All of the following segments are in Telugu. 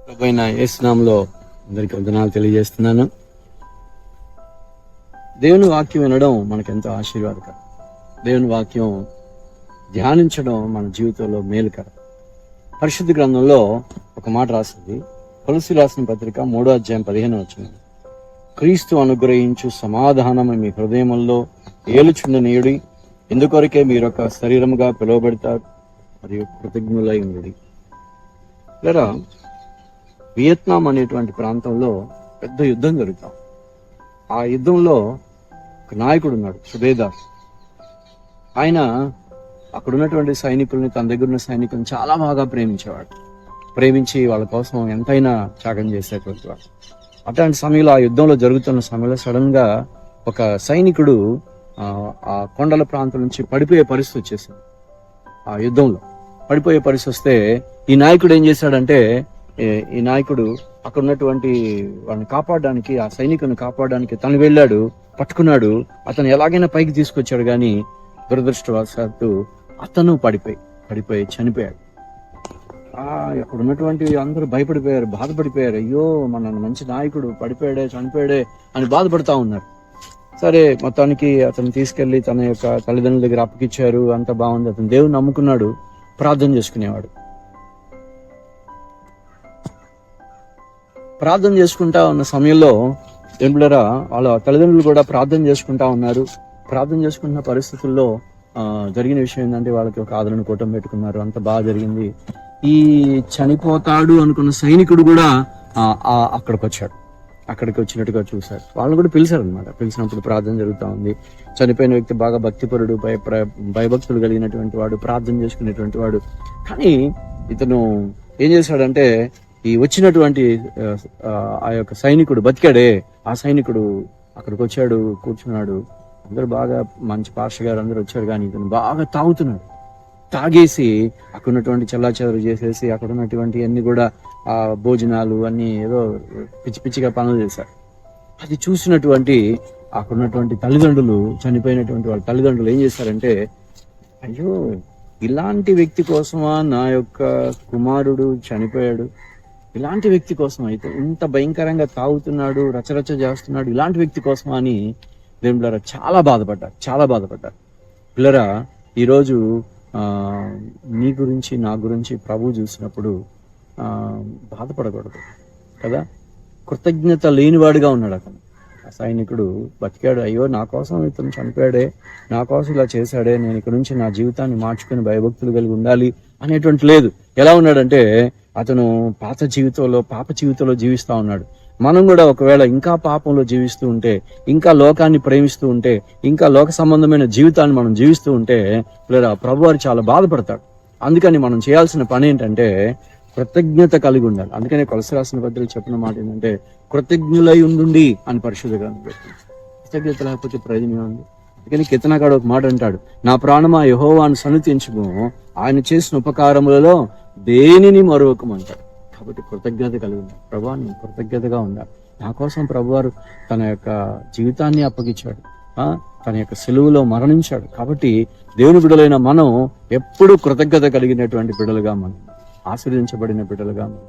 ప్రభువైన యేసు నామములో అందరికీ వందనాలు తెలియజేస్తున్నాను. దేవుని వాక్యం వినడం మనకెంతో ఆశీర్వాదకరం. దేవుని వాక్యం ధ్యానించడం మన జీవితంలో మేలుకరం. పరిశుద్ధ గ్రంథంలో ఒక మాట రాసింది, కొలస్సీయులకు రాసిన పత్రిక 3వ అధ్యాయం 15వ వచనం. క్రీస్తు అనుగ్రహించు సమాధానము మీ హృదయముల్లో ఏలుచుండనీయుడి, ఎందుకొరకే మీరొక శరీరముగా పిలువబడతారు మరియు కృతజ్ఞులై ఉండుడి. లేదా వియత్నాం అనేటువంటి ప్రాంతంలో పెద్ద యుద్ధం జరుగుతాం. ఆ యుద్ధంలో ఒక నాయకుడు ఉన్నాడు, సుబేదార్. ఆయన అక్కడ ఉన్నటువంటి సైనికుల్ని, తన దగ్గర ఉన్న సైనికుల్ని చాలా బాగా ప్రేమించేవాడు. ప్రేమించి వాళ్ళ కోసం ఎంతైనా త్యాగం చేసేటువంటి వాడు. అట్లాంటి సమయంలో, ఆ యుద్ధంలో జరుగుతున్న సమయంలో సడన్ గా ఒక సైనికుడు ఆ కొండల ప్రాంతం నుంచి పడిపోయే పరిస్థితి వచ్చేసింది. ఆ యుద్ధంలో పడిపోయే పరిస్థితి వస్తే ఈ నాయకుడు ఏం చేశాడంటే, ఈ నాయకుడు అక్కడ ఉన్నటువంటి వాళ్ళని కాపాడడానికి, ఆ సైనికుని కాపాడడానికి తను వెళ్ళాడు, పట్టుకున్నాడు. అతను ఎలాగైనా పైకి తీసుకొచ్చాడు, కానీ దురదృష్టవశాత్తు అతను పడిపోయి చనిపోయాడు. అక్కడ ఉన్నటువంటి అందరూ భయపడిపోయారు, బాధపడిపోయారు. అయ్యో, మన మంచి నాయకుడు చనిపోయాడే అని బాధపడతా ఉన్నారు. సరే, మొత్తానికి అతను తీసుకెళ్లి తన యొక్క తల్లిదండ్రుల దగ్గర అప్పగిచ్చారు. అంత బాగుంది. అతను దేవుని నమ్ముకున్నాడు, ప్రార్థన చేసుకునేవాడు. ప్రార్థన చేసుకుంటా ఉన్న సమయంలో ఏంటరా, వాళ్ళ తల్లిదండ్రులు కూడా ప్రార్థన చేసుకుంటా ఉన్నారు. ప్రార్థన చేసుకున్న పరిస్థితుల్లో జరిగిన విషయం ఏంటంటే, వాళ్ళకి ఒక ఆదరణ కూటం పెట్టుకున్నారు. అంత బాగా జరిగింది. ఈ చనిపోతాడు అనుకున్న సైనికుడు కూడా అక్కడికి వచ్చినట్టుగా చూశారు. వాళ్ళని కూడా పిలిచారు అనమాట. పిలిచినప్పుడు ప్రార్థన జరుగుతూ ఉంది. చనిపోయిన వ్యక్తి బాగా భక్తిపరుడు, భయభక్తులు కలిగినటువంటి వాడు, ప్రార్థన చేసుకునేటువంటి వాడు. కానీ ఇతను ఏం చేశాడంటే, ఈ వచ్చినటువంటి ఆ యొక్క సైనికుడు బతికాడే, ఆ సైనికుడు అక్కడికి వచ్చాడు, కూర్చున్నాడు. అందరూ బాగా మంచి పాస్టర్ గారు అందరూ వచ్చారు, కానీ ఇతను బాగా తాగుతున్నాడు. తాగేసి అక్కడ ఉన్నటువంటి చెల్లాచెదరు చేసేసి అక్కడ ఉన్నటువంటి అన్ని కూడా ఆ భోజనాలు అన్ని ఏదో పిచ్చి పిచ్చిగా పనులు చేశారు. అది చూసినటువంటి అక్కడ ఉన్నటువంటి తల్లిదండ్రులు, చనిపోయినటువంటి వాళ్ళ తల్లిదండ్రులు ఏం చేశారంటే, అయ్యో, ఇలాంటి వ్యక్తి కోసమా నా యొక్క కుమారుడు చనిపోయాడు? ఇలాంటి వ్యక్తి కోసం అయితే, ఇంత భయంకరంగా తాగుతున్నాడు, రచరచ చేస్తున్నాడు, ఇలాంటి వ్యక్తి కోసమా అని దేవుళ్ళారా చాలా బాధపడ్డారు. పిల్లరా, ఈరోజు నీ గురించి, నా గురించి ప్రభు చూసినప్పుడు బాధపడకూడదు కదా. కృతజ్ఞత లేనివాడిగా ఉన్నాడు అతను. ఆ సైనికుడు బతికాడు. అయ్యో, నా కోసం ఇతను చనిపోయాడే, నా కోసం ఇలా చేశాడే, నేను ఇక్కడ నుంచి నా జీవితాన్ని మార్చుకుని భయభక్తులు కలిగి ఉండాలి అనేటువంటి లేదు. ఎలా ఉన్నాడంటే, అతను పాప జీవితంలో జీవిస్తా ఉన్నాడు. మనం కూడా ఒకవేళ ఇంకా పాపంలో జీవిస్తూ ఉంటే, ఇంకా లోకాన్ని ప్రేమిస్తూ ఉంటే, ఇంకా లోక సంబంధమైన జీవితాన్ని మనం జీవిస్తూ ఉంటే, లేదా ప్రభువారు చాలా బాధపడతాడు. అందుకని మనం చేయాల్సిన పని ఏంటంటే, కృతజ్ఞత కలిగి ఉండాలి. అందుకనే కొలస్సీయులకు రాసిన పత్రిక చెప్పిన మాట ఏంటంటే, కృతజ్ఞులై ఉండుండి అని పరిశుద్ధ గ్రంథం పెట్టింది. కృతజ్ఞత లేకపోతే ప్రయోజనం ఉంది. అందుకని కీర్తనకారుడు ఒక మాట అంటాడు, నా ప్రాణమా యెహోవాను సన్నుతించుము, ఆయన చేసిన ఉపకారములలో దేనిని మరొకమంటాడు. కాబట్టి కృతజ్ఞత కలిగి ఉండాలి. ప్రభువా, నేను కృతజ్ఞతగా ఉండాలి. నా కోసం ప్రభువారు తన యొక్క జీవితాన్ని అప్పగించాడు, తన యొక్క సిలువలో మరణించాడు. కాబట్టి దేవుని బిడ్డలైన మనం ఎప్పుడు కృతజ్ఞత కలిగినటువంటి బిడ్డలుగా, మనం ఆశీర్వదించబడిన బిడ్డలుగా మనం.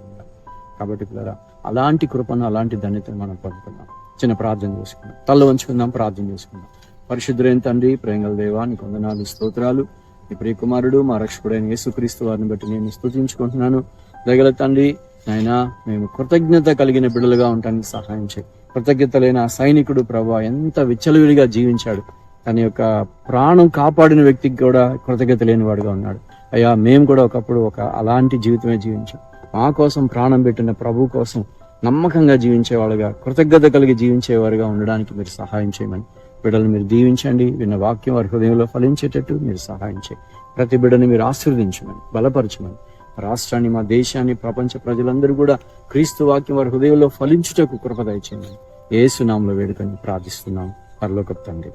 కాబట్టి పిల్లరా, అలాంటి కృపను, అలాంటి ధన్యతను మనం పొందుకుందాం. చిన్న ప్రార్థన చేసుకుందాం, తల్ల వంచుకుందాం, ప్రార్థన చేసుకుందాం. పరిశుద్ధులైన తండ్రి, ప్రేమగల దేవా, నీకు వందనాలు, స్తోత్రాలు. నీ ప్రియ కుమారుడు, మా రక్షకుడైన యేసుక్రీస్తు వారిని బట్టి నేను స్తుతించుకుంటున్నాను. దయగల తండ్రి, నాయనా, మేము కృతజ్ఞత కలిగిన బిడ్డలుగా ఉండడానికి సహాయం చేయి. కృతజ్ఞత లేని ఆ సైనికుడు ప్రభువా ఎంత విచ్చలవిడిగా జీవించాడు. తన యొక్క ప్రాణం కాపాడిన వ్యక్తికి కూడా కృతజ్ఞత లేని వాడుగా ఉన్నాడు. అయ్యా, మేము కూడా ఒకప్పుడు అలాంటి జీవితమే జీవించాం. మా కోసం ప్రాణం పెట్టిన ప్రభు కోసం నమ్మకంగా జీవించేవాళ్ళుగా, కృతజ్ఞత కలిగి జీవించేవారుగా ఉండడానికి మీరు సహాయం చేయమని బిడ్డలు మీరు దీవించండి. విన్న వాక్యం వారి హృదయంలో ఫలించేటట్టు మీరు సహాయం చేయండి. ప్రతి బిడ్డని మీరు ఆశీర్వదించమని, బలపరచమని, రాష్ట్రాన్ని, మా దేశాన్ని, ప్రపంచ ప్రజలందరూ కూడా క్రీస్తు వాక్యం వారి హృదయంలో ఫలించుటకు కృప దయచేయండి. యేసు నామములో వేడుకొని ప్రార్థిస్తున్నాం పరలోకపు తండ్రి.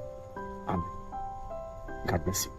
ఆమేన్. God bless you.